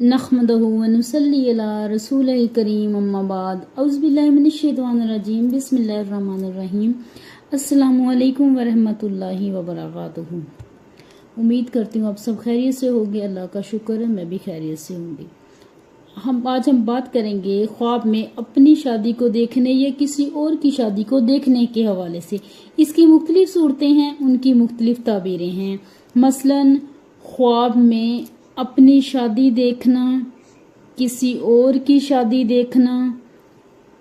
नहमदहु व नुसल्ली अला रसूलिल करीम अम्मा बाद औज़ु बिल्लाहि मिनश शैतानिर रजीम बिस्मिल्लाहिर रहमानिर रहीम अस्सलामु अलैकुम व रहमतुल्लाहि व बरकातुहू। उम्मीद करती हूँ आप सब खैरियत से होंगे। अल्लाह का शुक्र है मैं भी खैरियत से होंगी। आज हम बात करेंगे ख्वाब में अपनी शादी को देखने या किसी और की शादी को देखने के हवाले से। इसकी मुख्तलिफ सूरतें हैं, उनकी मुख्तलिफ ताबीरें हैं। मसलन ख्वाब में अपनी शादी देखना, किसी और की शादी देखना,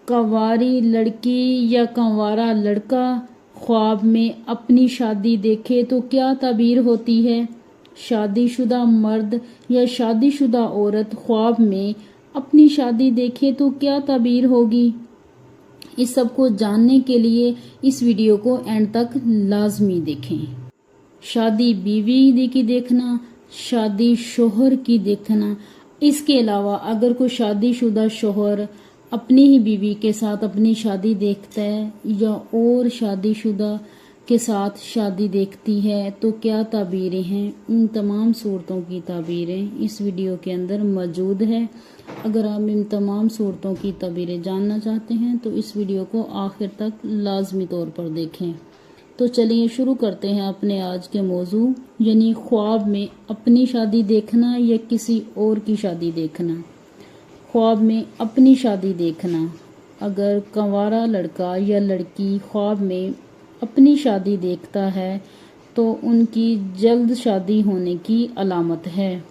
कंवारी लड़की या कंवारा लड़का ख्वाब में अपनी शादी देखे तो क्या ताबीर होती है। शादीशुदा मर्द या शादीशुदा औरत ख्वाब में अपनी शादी देखे तो क्या ताबीर होगी। इस सब को जानने के लिए इस वीडियो को एंड तक लाजमी देखें। शादी बीवी की देखना, शादी शोहर की देखना। इसके अलावा अगर कोई शादीशुदा शोहर अपनी ही बीवी के साथ अपनी शादी देखता है या और शादीशुदा के साथ शादी देखती है तो क्या ताबीरें हैं। इन तमाम सूरतों की ताबीरें इस वीडियो के अंदर मौजूद है। अगर आप इन तमाम सूरतों की ताबीरें जानना चाहते हैं तो इस वीडियो को आखिर तक लाजमी तौर पर देखें। तो चलिए शुरू करते हैं अपने आज के मौजू, यानी ख्वाब में अपनी शादी देखना या किसी और की शादी देखना। ख्वाब में अपनी शादी देखना। अगर कंवारा लड़का या लड़की ख्वाब में अपनी शादी देखता है तो उनकी जल्द शादी होने की अलामत है।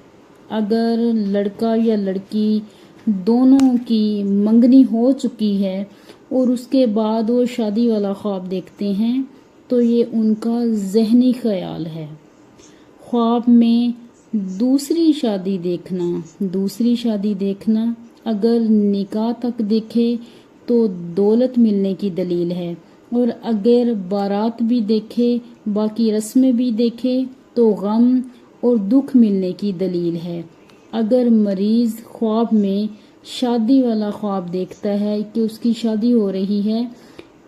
अगर लड़का या लड़की दोनों की मंगनी हो चुकी है और उसके बाद वो शादी वाला ख्वाब देखते हैं तो ये उनका ज़हनी ख्याल है। ख्वाब में दूसरी शादी देखना अगर निकाह तक देखे तो दौलत मिलने की दलील है, और अगर बारात भी देखे, बाकी रस्में भी देखे तो गम और दुख मिलने की दलील है। अगर मरीज़ ख्वाब में शादी वाला ख्वाब देखता है कि उसकी शादी हो रही है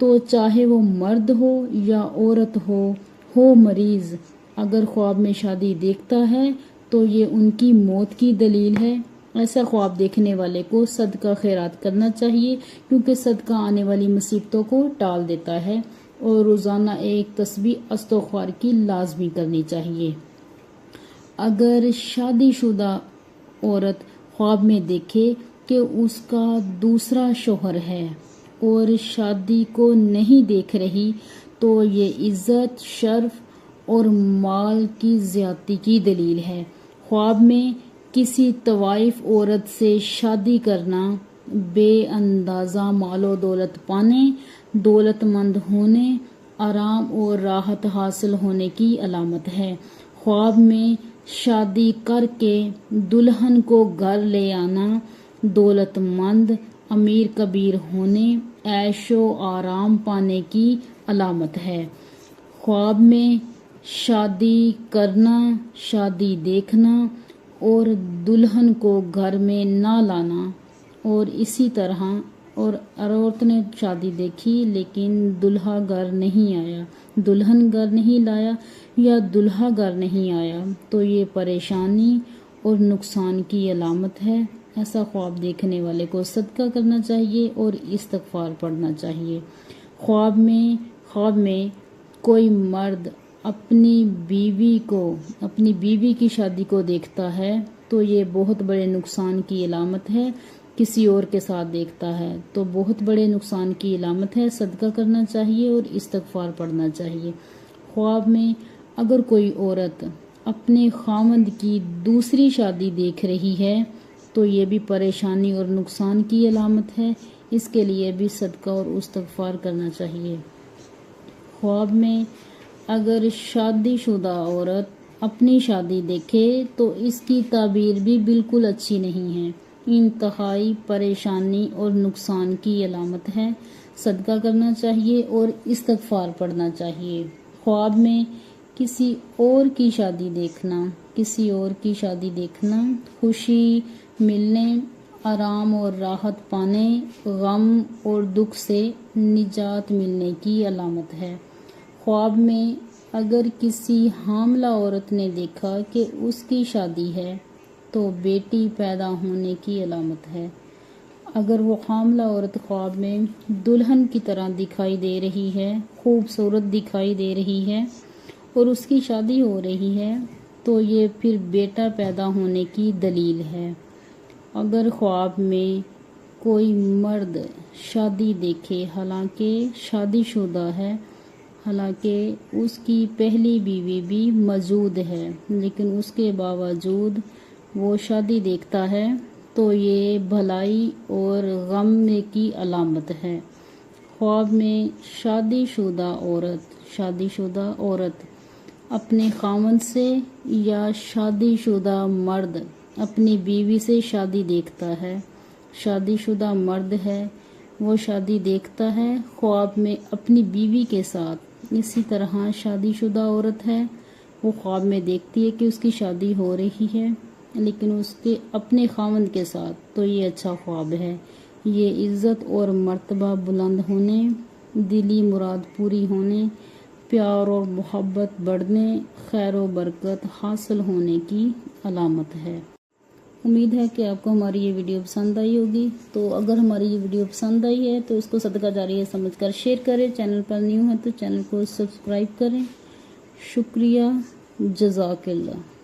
तो चाहे वो मर्द हो या औरत हो मरीज़ अगर ख्वाब में शादी देखता है तो ये उनकी मौत की दलील है। ऐसा ख्वाब देखने वाले को सदका खैरात करना चाहिए, क्योंकि सदका आने वाली मुसीबतों को टाल देता है, और रोज़ाना एक तस्बीह इस्तग़फ़ार की लाजमी करनी चाहिए। अगर शादीशुदा औरत ख्वाब में देखे कि उसका दूसरा शौहर है और शादी को नहीं देख रही तो ये इज़्ज़त, शर्फ और माल की ज़्यादती की दलील है। ख्वाब में किसी तवाइफ औरत से शादी करना बेअंदाज़ा मालो दौलत पाने, दौलतमंद होने, आराम और राहत हासिल होने की अलामत है। ख्वाब में शादी करके दुल्हन को घर ले आना दौलतमंद, अमीर कबीर होने, ऐशो आराम पाने की अलामत है। ख्वाब में शादी करना, शादी देखना और दुल्हन को घर में ना लाना, और इसी तरह और औरत ने शादी देखी लेकिन दुल्हा घर नहीं आया, दुल्हन घर नहीं लाया या दुल्हा घर नहीं आया तो ये परेशानी और नुकसान की अलामत है। ऐसा ख्वाब देखने वाले को सदका करना चाहिए और इस्तग़फ़ार पढ़ना चाहिए। ख्वाब में कोई मर्द अपनी बीवी की शादी को देखता है तो ये बहुत बड़े नुकसान की अलामत है। किसी और के साथ देखता है तो बहुत बड़े नुकसान की अलामत है। सदका करना चाहिए और इस्तग़फ़ार पढ़ना चाहिए। ख्वाब में अगर कोई औरत अपने खामद की दूसरी शादी देख रही है तो ये भी परेशानी और नुकसान की अलामत है। इसके लिए भी सदका और इस्तग़फ़ार करना चाहिए। ख्वाब में अगर शादीशुदा औरत अपनी शादी देखे तो इसकी ताबीर भी बिल्कुल अच्छी नहीं है। इंतहाई परेशानी और नुकसान की अलामत है। सदका करना चाहिए और इस्तग़फ़ार पढ़ना चाहिए। ख्वाब में किसी और की शादी देखना खुशी मिलने, आराम और राहत पाने, गम और दुख से निजात मिलने की अलामत है। ख्वाब में अगर किसी हामला औरत ने देखा कि उसकी शादी है تو بیٹی پیدا ہونے کی علامت ہے۔ اگر وہ حاملہ عورت خواب میں دلہن کی طرح دکھائی دے رہی ہے، خوبصورت دکھائی دے رہی ہے اور اس کی شادی ہو رہی ہے تو یہ پھر بیٹا پیدا ہونے کی دلیل ہے۔ اگر خواب میں کوئی مرد شادی دیکھے، حالانکہ شادی شدہ ہے، حالانکہ اس کی پہلی بیوی بھی موجود ہے، لیکن اس کے باوجود وہ شادی دیکھتا ہے تو یہ بھلائی اور غم کی علامت ہے۔ خواب میں شادی شدہ عورت اپنے خاوند سے یا شادی شدہ مرد اپنی بیوی سے شادی دیکھتا ہے۔ شادی شدہ مرد ہے، وہ شادی دیکھتا ہے خواب میں اپنی بیوی کے ساتھ۔ اسی طرح شادی شدہ عورت ہے، وہ خواب میں دیکھتی ہے کہ اس کی شادی ہو رہی ہے لیکن اس کے اپنے خاوند کے ساتھ، تو یہ اچھا خواب ہے۔ یہ عزت اور مرتبہ بلند ہونے، دلی مراد پوری ہونے، پیار اور محبت بڑھنے، خیر و برکت حاصل ہونے کی علامت ہے۔ امید ہے کہ آپ کو ہماری یہ ویڈیو پسند آئی ہوگی۔ تو اگر ہماری یہ ویڈیو پسند آئی ہے تو اس کو صدقہ جاریہ سمجھ کر شیئر کریں، چینل پر نیو ہے تو چینل کو سبسکرائب کریں۔ شکریہ، جزاک اللہ۔